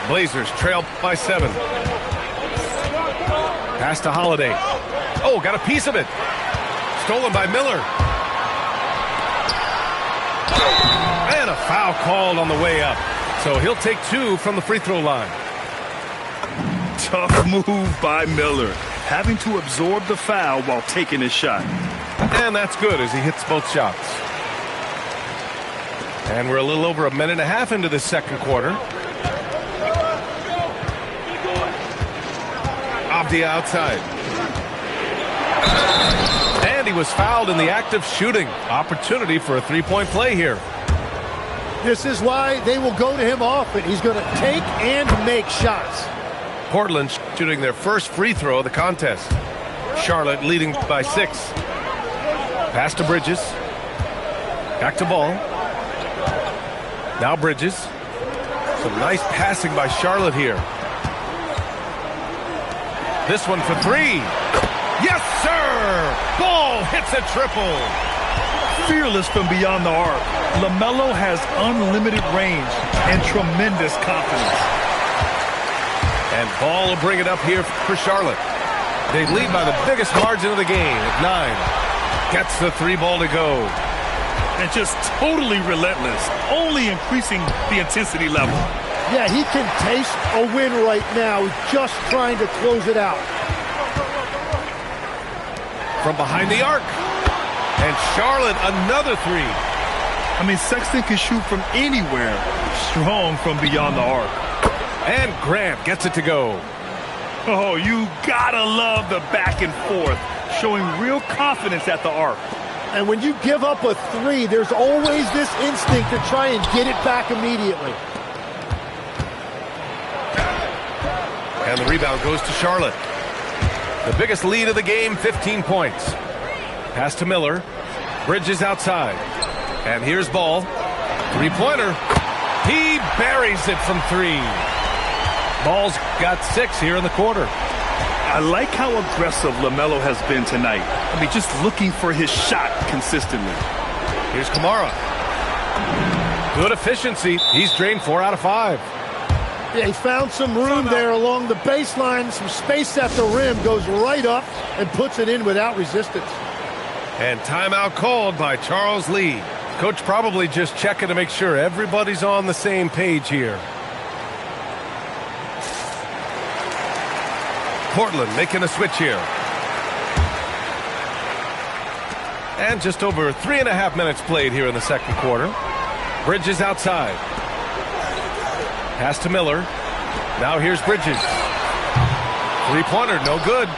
Blazers trail by 7. Pass to Holiday. Oh, got a piece of it. Stolen by Miller. And a foul called on the way up. So he'll take 2 from the free throw line. Tough move by Miller, having to absorb the foul while taking his shot. And that's good as he hits both shots. And we're a little over a minute and a half into the second quarter. Abdi outside. And he was fouled in the act of shooting. Opportunity for a three-point play here. This is why they will go to him often. He's going to take and make shots. Portland shooting their first free throw of the contest. Charlotte leading by 6. Pass to Bridges. Back to Ball. Now Bridges. Some nice passing by Charlotte here. This one for three. Yes, sir! Ball hits a triple. Fearless from beyond the arc, LaMelo has unlimited range and tremendous confidence. And Ball will bring it up here for Charlotte. They lead by the biggest margin of the game at 9. Gets the 3 ball to go. And just totally relentless, only increasing the intensity level. Yeah, he can taste a win right now, just trying to close it out. From behind the arc. And Charlotte, another 3. I mean, Sexton can shoot from anywhere. Strong from beyond the arc. And Grant gets it to go. Oh, you gotta love the back and forth, showing real confidence at the arc. And when you give up a 3, there's always this instinct to try and get it back immediately. And the rebound goes to Charlotte. The biggest lead of the game, 15 points. Pass to Miller. Bridges outside. And here's Ball. 3-pointer. He buries it from 3. Ball's got 6 here in the quarter. I like how aggressive LaMelo has been tonight. I mean, just looking for his shot consistently. Here's Kamara. Good efficiency. He's drained 4 out of 5. Yeah, he found some room there along the baseline, some space at the rim, goes right up and puts it in without resistance. And timeout called by Charles Lee. Coach probably just checking to make sure everybody's on the same page here. Portland making a switch here. And just over 3.5 minutes played here in the second quarter. Bridges outside. Pass to Miller. Now here's Bridges. 3-pointer, no good.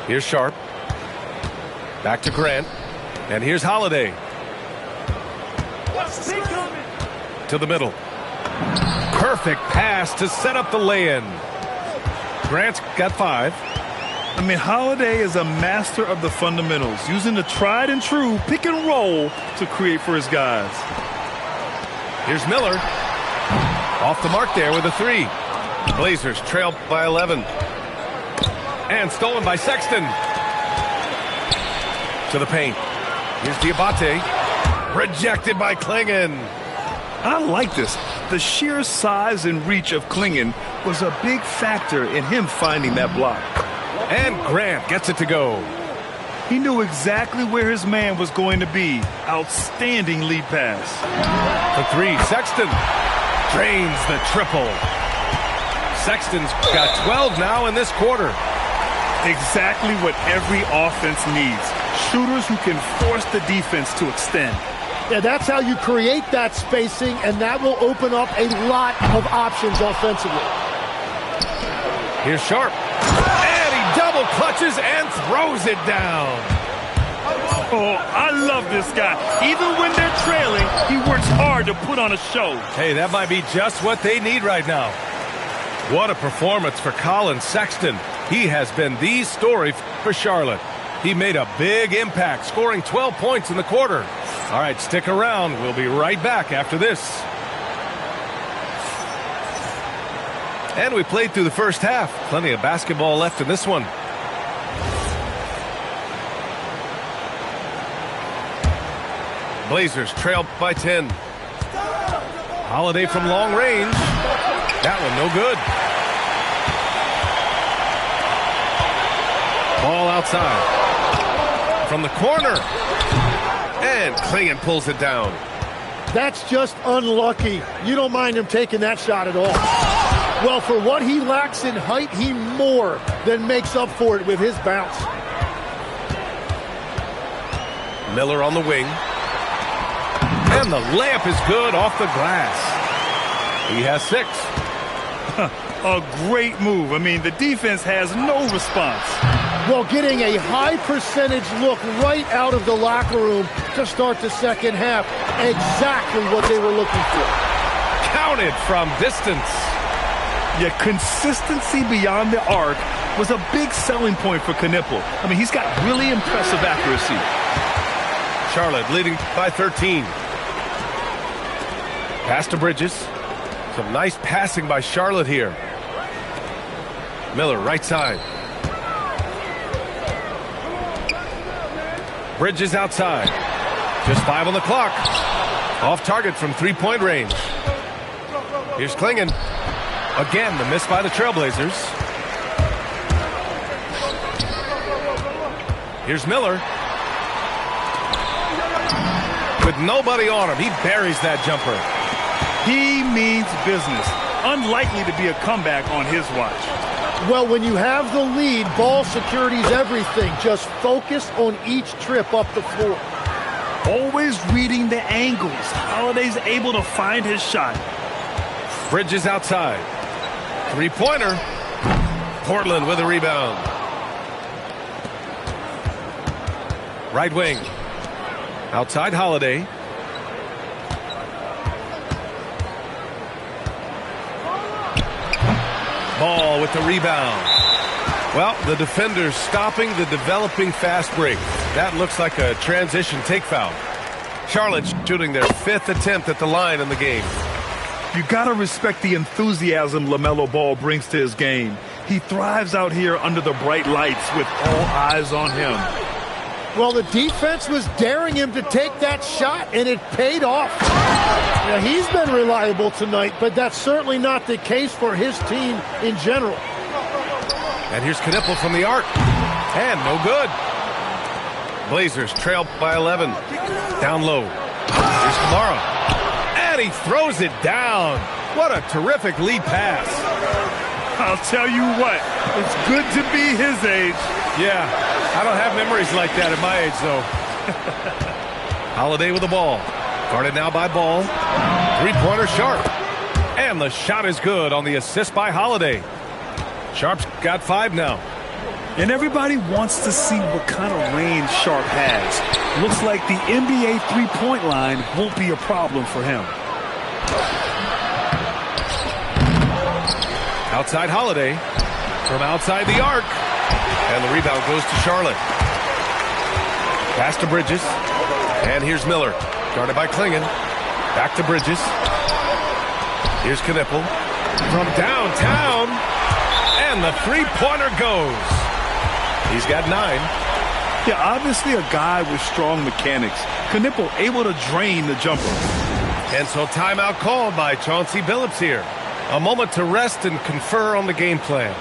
Here's Sharp. Back to Grant. And here's Holiday. To the middle. Perfect pass to set up the lay-in. Grant's got 5. I mean, Holiday is a master of the fundamentals, using the tried and true pick and roll to create for his guys. Here's Miller. Off the mark there with a 3. Blazers trail by 11. And stolen by Sexton. To the paint. Here's Diabate. Rejected by Klingon. I like this. The sheer size and reach of Klingon was a big factor in him finding that block. And Grant gets it to go. He knew exactly where his man was going to be. Outstanding lead pass. For 3, Sexton drains the triple. Sexton's got 12 now in this quarter. Exactly what every offense needs. Shooters who can force the defense to extend. Yeah, that's how you create that spacing, and that will open up a lot of options offensively. Here's Sharp. And he double clutches and throws it down. Oh, I love this guy. Even when they're trailing, he works hard to put on a show. Hey, that might be just what they need right now. What a performance for Colin Sexton. He has been the story for Charlotte. He made a big impact, scoring 12 points in the quarter. All right, stick around. We'll be right back after this. And we played through the first half. Plenty of basketball left in this one. Blazers trail by 10. Holiday from long range. That one no good. Ball outside. From the corner. And Klingon pulls it down. That's just unlucky. You don't mind him taking that shot at all. Well, for what he lacks in height, he more than makes up for it with his bounce. Miller on the wing. And the layup is good off the glass. He has 6. A great move. I mean, the defense has no response. Well, getting a high percentage look right out of the locker room to start the second half. Exactly what they were looking for. Counted from distance. Yeah, consistency beyond the arc was a big selling point for Knipple. I mean, he's got really impressive accuracy. Charlotte leading by 13. Pass to Bridges. Some nice passing by Charlotte here. Miller, right side. Bridges outside. Just 5 on the clock. Off target from three-point range. Here's Clingan. Again, the miss by the Trailblazers. Here's Miller. With nobody on him, he buries that jumper. He means business. Unlikely to be a comeback on his watch. Well, when you have the lead, ball security is everything. Just focus on each trip up the floor. Always reading the angles. Holiday's able to find his shot. Bridges outside. Three-pointer. Portland with a rebound. Right wing. Outside Holiday. Ball with the rebound. Well, the defender's stopping the developing fast break. That looks like a transition take foul. Charlotte shooting their 5th attempt at the line in the game. You got to respect the enthusiasm LaMelo Ball brings to his game. He thrives out here under the bright lights with all eyes on him. Well, the defense was daring him to take that shot, and it paid off. Now, he's been reliable tonight, but that's certainly not the case for his team in general. And here's Knipple from the arc. And no good. Blazers trail by 11. Down low. Here's Kamara. And he throws it down. What a terrific lead pass. I'll tell you what, it's good to be his age. Yeah, I don't have memories like that at my age, though. Holiday with the ball. Guarded now by Ball. Three-pointer Sharp. And the shot is good on the assist by Holiday. Sharp's got 5 now. And everybody wants to see what kind of range Sharp has. Looks like the NBA three-point line won't be a problem for him. Outside Holiday. From outside the arc. And the rebound goes to Charlotte. Pass to Bridges. And here's Miller. Guarded by Clingan. Back to Bridges. Here's Knipple. From downtown. And the three-pointer goes. He's got 9. Yeah, obviously a guy with strong mechanics. Knipple able to drain the jumper. And so timeout called by Chauncey Billups here. A moment to rest and confer on the game plan.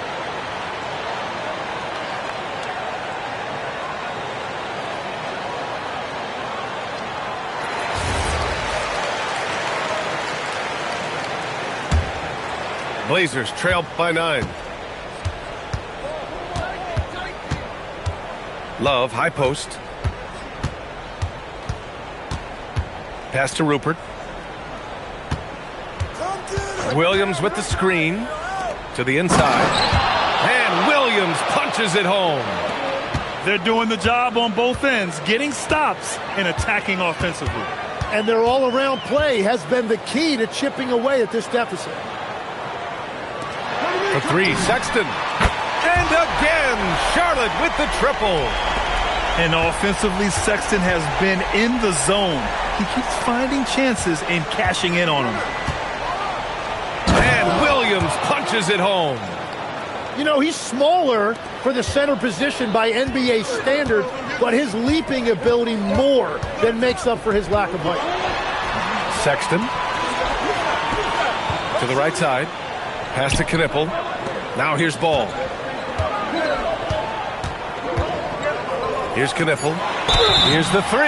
Blazers trail by 9. Love, high post. Pass to Rupert. Williams with the screen to the inside. And Williams punches it home. They're doing the job on both ends, getting stops and attacking offensively. And their all-around play has been the key to chipping away at this deficit. For 3, Sexton. And again, Charlotte with the triple. And offensively, Sexton has been in the zone. He keeps finding chances and cashing in on them. And Williams punches it home. You know, he's smaller for the center position by NBA standards, but his leaping ability more than makes up for his lack of height. Sexton. To the right side. Pass to Knipple. Now here's Ball. Here's Knipple. Here's the 3.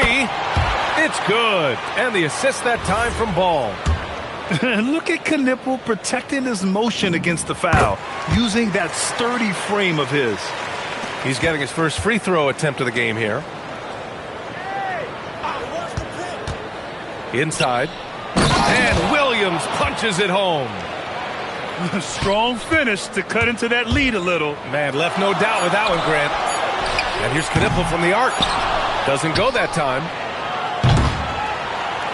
It's good. And the assist that time from Ball. Look at Knipple protecting his motion against the foul, using that sturdy frame of his. He's getting his first free throw attempt of the game here. Inside. And Williams punches it home. Strong finish to cut into that lead a little. Man, left no doubt with that one, Grant. And here's Knipple from the arc. Doesn't go that time.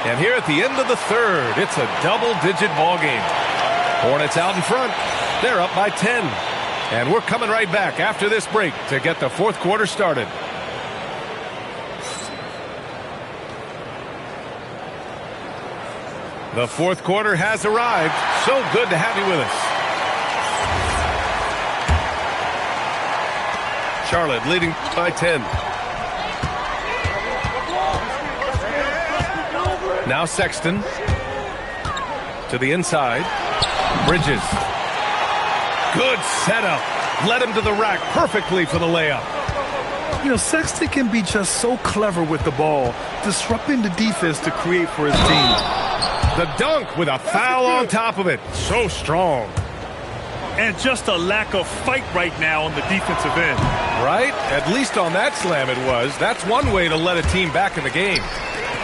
And here at the end of the third, it's a double-digit ball game. Hornets out in front. They're up by 10. And we're coming right back after this break to get the fourth quarter started. The fourth quarter has arrived. So good to have you with us. Charlotte leading by 10. Now Sexton to the inside. Bridges. Good setup. Led him to the rack perfectly for the layup. You know, Sexton can be just so clever with the ball, disrupting the defense to create for his team. The dunk with a foul on top of it. So strong. And just a lack of fight right now on the defensive end. Right? At least on that slam it was. That's one way to let a team back in the game.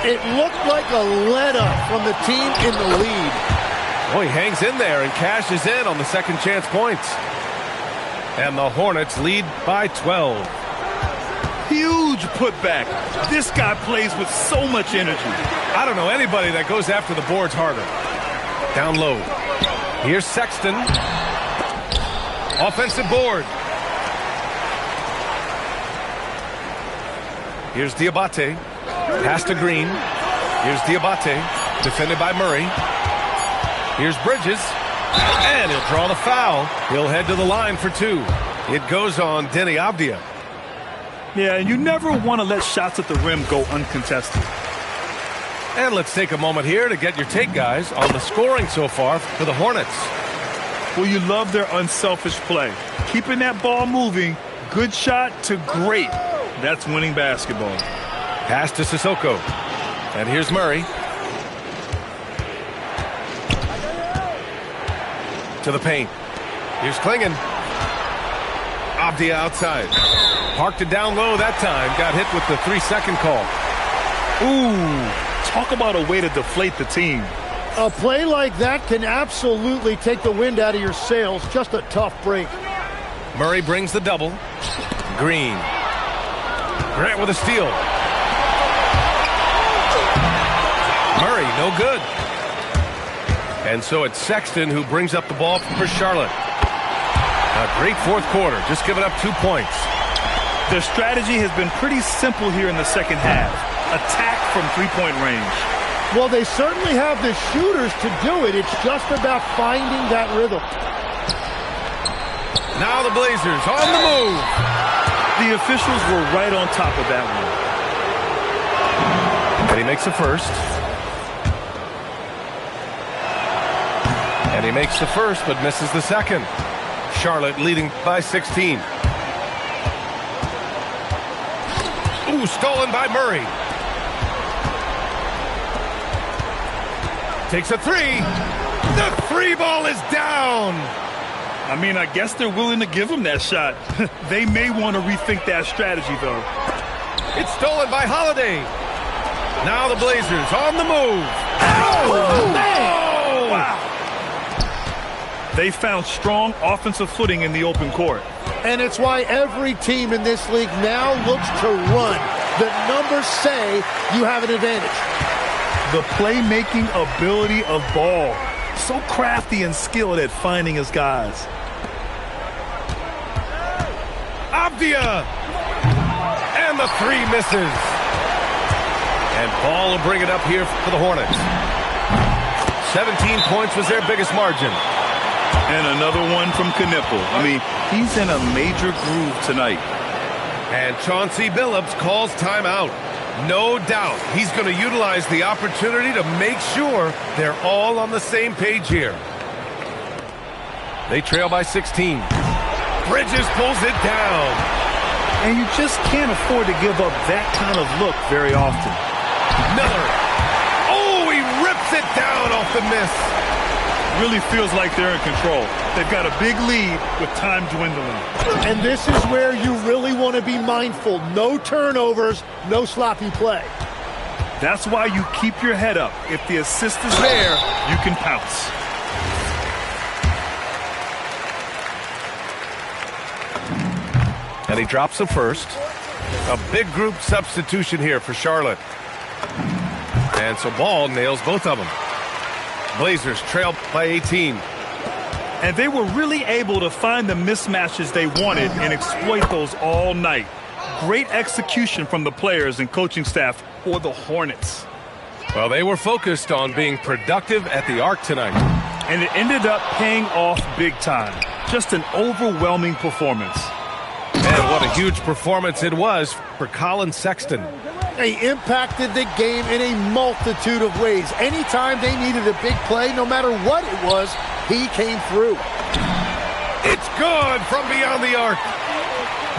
It looked like a let-up from the team in the lead. Oh, he hangs in there and cashes in on the second chance points. And the Hornets lead by 12. Huge putback. This guy plays with so much energy. I don't know anybody that goes after the boards harder. Down low. Here's Sexton. Offensive board. Here's Diabate. Pass to Green. Here's Diabate. Defended by Murray. Here's Bridges. And he'll draw the foul. He'll head to the line for two. It goes on Deni Avdija. Yeah, and you never want to let shots at the rim go uncontested. And let's take a moment here to get your take, guys, on the scoring so far for the Hornets. Well, you love their unselfish play. Keeping that ball moving, good shot to great. That's winning basketball. Pass to Sissoko. And here's Murray. To the paint. Here's Klingon. Avdija outside. Parked it down low that time. Got hit with the 3-second call. Ooh, talk about a way to deflate the team. A play like that can absolutely take the wind out of your sails. Just a tough break. Murray brings the double. Green. Grant with a steal. Murray, no good. And so it's Sexton who brings up the ball for Charlotte. A great fourth quarter, just giving up 2 points. Their strategy has been pretty simple here in the second half. Attack from three-point range. Well, they certainly have the shooters to do it. It's just about finding that rhythm. Now the Blazers on the move. The officials were right on top of that one. And he makes the first. And he makes the first, but misses the second. Charlotte leading by 16. Ooh, stolen by Murray. Takes a three. The three ball is down. I mean, I guess they're willing to give him that shot. They may want to rethink that strategy, though. It's stolen by Holiday. Now the Blazers on the move. Oh, man! Wow. They found strong offensive footing in the open court. And it's why every team in this league now looks to run. The numbers say you have an advantage. The playmaking ability of Ball. So crafty and skilled at finding his guys. Avdija. And the three misses. And Ball will bring it up here for the Hornets. 17 points was their biggest margin. And another one from Knipple. I mean, he's in a major groove tonight. And Chauncey Billups calls timeout. No doubt he's going to utilize the opportunity to make sure they're all on the same page here. They trail by 16. Bridges pulls it down. And you just can't afford to give up that kind of look very often. Miller. Oh, he rips it down off the miss. Really feels like they're in control. They've got a big lead with time dwindling. And this is where you really want to be mindful. No turnovers, no sloppy play. That's why you keep your head up. If the assist is there, you can pounce. And he drops the first. A big group substitution here for Charlotte. And so Ball nails both of them. Blazers trail by 18. And they were really able to find the mismatches they wanted and exploit those all night. Great execution from the players and coaching staff for the Hornets. Well, they were focused on being productive at the arc tonight. And it ended up paying off big time. Just an overwhelming performance. And what what a huge performance it was for Colin Sexton. He impacted the game in a multitude of ways. Anytime they needed a big play, no matter what it was, he came through. It's good from beyond the arc.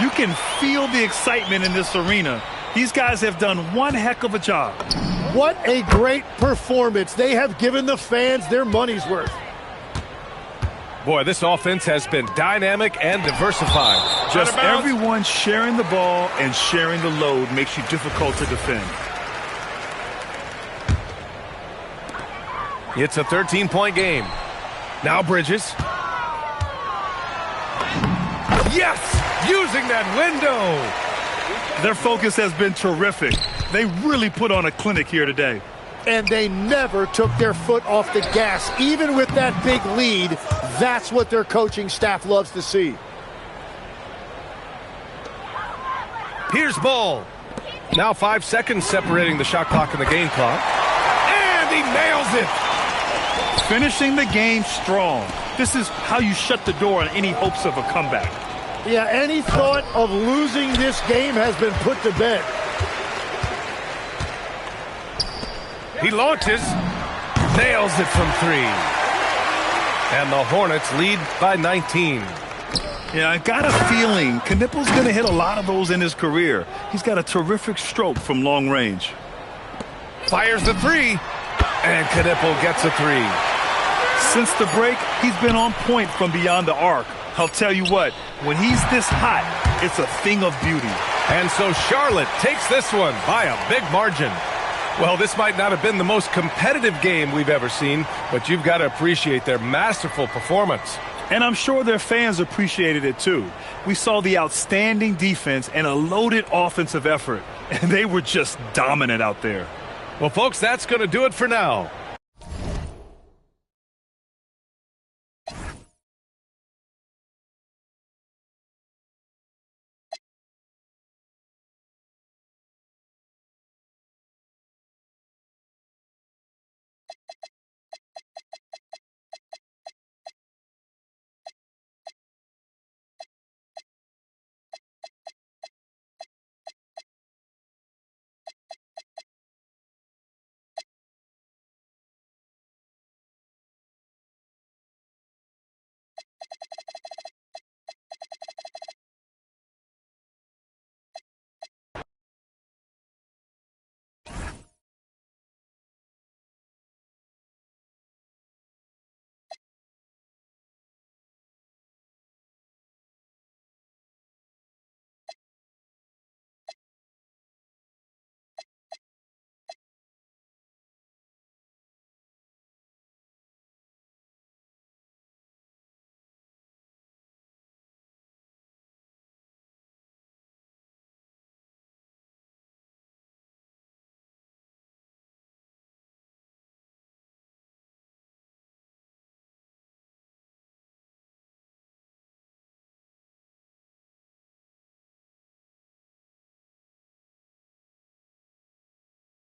You can feel the excitement in this arena. These guys have done one heck of a job. What a great performance. They have given the fans their money's worth. Boy, this offense has been dynamic and diversified. Just everyone sharing the ball and sharing the load makes you difficult to defend. It's a 13-point game. Now Bridges. Yes! Using that window! Their focus has been terrific. They really put on a clinic here today. And they never took their foot off the gas. Even with that big lead, that's what their coaching staff loves to see. Here's Ball. Now 5 seconds separating the shot clock and the game clock. And he nails it! Finishing the game strong. This is how you shut the door on any hopes of a comeback. Yeah, any thought of losing this game has been put to bed. He launches, nails it from 3. And the Hornets lead by 19. Yeah, I got a feeling Knippel's going to hit a lot of those in his career. He's got a terrific stroke from long range. Fires the 3, and Knippel gets a 3. Since the break, he's been on point from beyond the arc. I'll tell you what, when he's this hot, it's a thing of beauty. And so Charlotte takes this one by a big margin. Well, this might not have been the most competitive game we've ever seen, but you've got to appreciate their masterful performance. And I'm sure their fans appreciated it too. We saw the outstanding defense and a loaded offensive effort, and they were just dominant out there. Well, folks, that's going to do it for now.